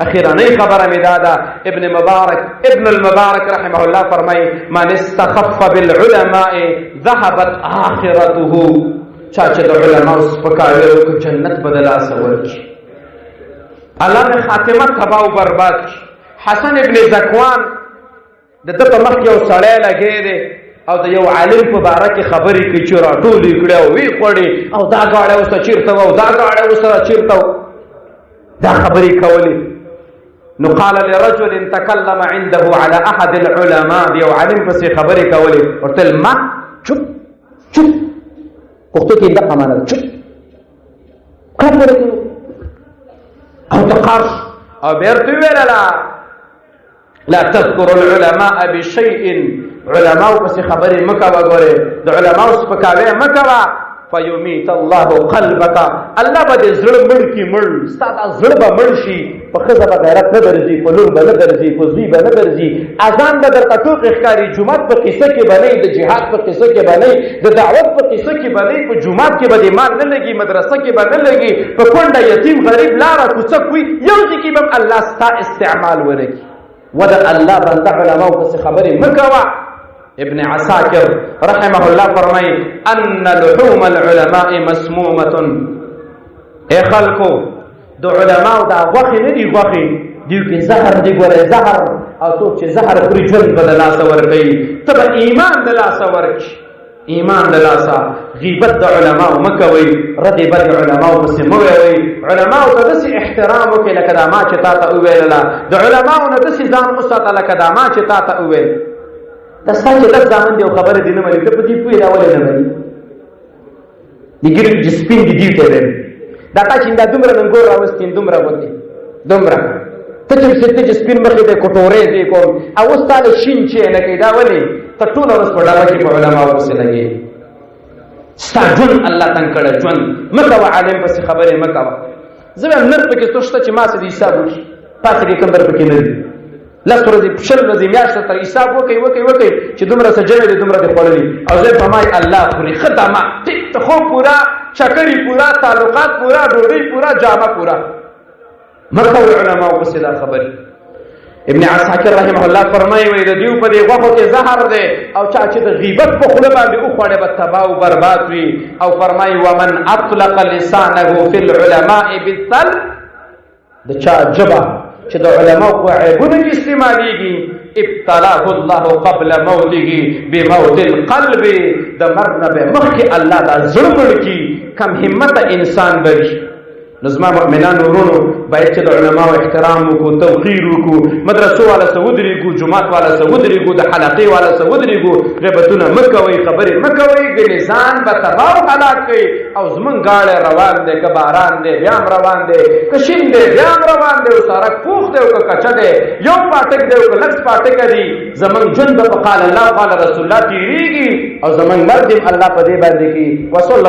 اخیرانی خبر می دادا ابن المبارک رحمه الله فرمای من استخف بالعلماء ذهبت آخرته، چاچه د علماء سپکاوی وکړي جنت بدلا سور کی، الله د خاتمه تباہ او برباد کی. حسن ابن زکوان د په مخ یو سړی لګی دی او د یو عالم په باره کې خبرې کوي چې راټولې کړي او وی خوړې او دا ګاډی اوسه چېرته او دا ګاډی اوسه چېرته دا خبرې کولې. نو قال لرجل تكلم عنده على احد العلماء، یو عالم پسې خبرې کولې ورته ما چپ چپ پښتو کې دغه معنا چپ خبرې او تقرش او بیرته ویلا لا تذكر العلماء بشيء، علماء پس خبرې مکوه، ګوره د علماء سپکاوی مکوه. فیمیت الله قلبک، الله به دې زړه مړ کي، مړ ستا دا زړه به مړ شي. په ښځه به غیرت نه درځي، په لور به نه درځي، په زوی به نه درځي، اذان به درته ټوق ښکاري، جومات په قصه کې به نه، د جهاد په قصه کې به نه، د دعوت په قصه کې به نه، په جومات کې به دې مال نه لګي، مدرسه کې به نه لګي، په کونډه یتیم غریب لاره کوڅه کوي، یو ځای کې به الله ستا استعمال ورکړي. و د الله بنده علماو پسې خبرې مه کوه. ابن عساکر رحمه الله فرمای ان لحوم العلماء مسمومه، اے خلکو د علماو دا غوښې نه دي، غوښې دیو کې زهر دی، ګوره زهر، او څوک چې زهر خوري ژوند به د لاسه ورکوي، ته به ایمان د لاسه ورکړي، ایمان د لاسه. غیبت د علماو مه کوئ، ردې بدې علماو پسې مه ویئ، علماو ته داسې احترام وکړئ لکه دا ما چې تا ته وویلله، د علماو نه داسې ځان وساته لکه دا ما چې تا ته وویل. دا ستا چې لږ زامن دی او خبره دې نه مني، ته په دې پوهې دا ولې نه مني؟ د ګیرو چې سپین دي دیو ته دی دا تا چې دا دومره ننګور راوستي دومره وکړي دومره ته چې سپین مخې دی کټورې دی کوم او اوس تا له شین چې نه کوي، دا ولې؟ ته ټوله ورځ په ډبه کې په علماو پسې لګې. ستا ژوند الله تنګ کړی ژوند مه کوه، عالم پسې خبرې مه کوه. زه وایم نر پکې څه شته چې ما سې د حساب وکړي، پاتې کې کم در پکې نه دي. لس ورځې شل ورځې میاشته تر حساب وکړئ چې دومره سجلې دي دومره دې خوړلي، او زه فرمای الله خوري خدامه ټیک خوب پورا، چکرې پورا، تعلقات پورا، ډوډۍ پورا، جامه پورا. مه کوئ علماو پسې دا خبرې. ابن عساکر رحمه الله فرمایي وایي د دیو په دې غوښو کې زهر دی، او چا چې د غیبت په خوله باندې وخوړی به تباه او برباد وي. او فرمایي ومن اطلق لسانه فی العلماء بالثل، د چا ژبه چې د علماء په عیبونو کې استعمالیږي، ابتلاه الله قبل موته بموت القلب، د مرګ نه به مخکې الله دا زړه مړ کي. کم همته انسان بری. نو زما مؤمنانو ورونو باید چې د علماو احترام وکړو، توقیر وکړو، مدرسو والا سه ودرېږو، جومات والا سه ودرېږو، د حلقې والا سه ودرېږو. غیبتونه مه کوئ، خبرې مه کوئ، ګنې ځان به تباه او هلاک کوئ. او زمونږ ګاډی روان دی، که باران دی بیا هم روان دی، که شین دی بیا هم روان دی، او سړک پوخ دی او که کچه دی، یو پاټک دی او که لږ پاټکه دي، زمونږ ژوند به په قال الله قال رسول الله تېرېږي، او زمونږ مرګ هم الله په دې باندې کوي. وصلی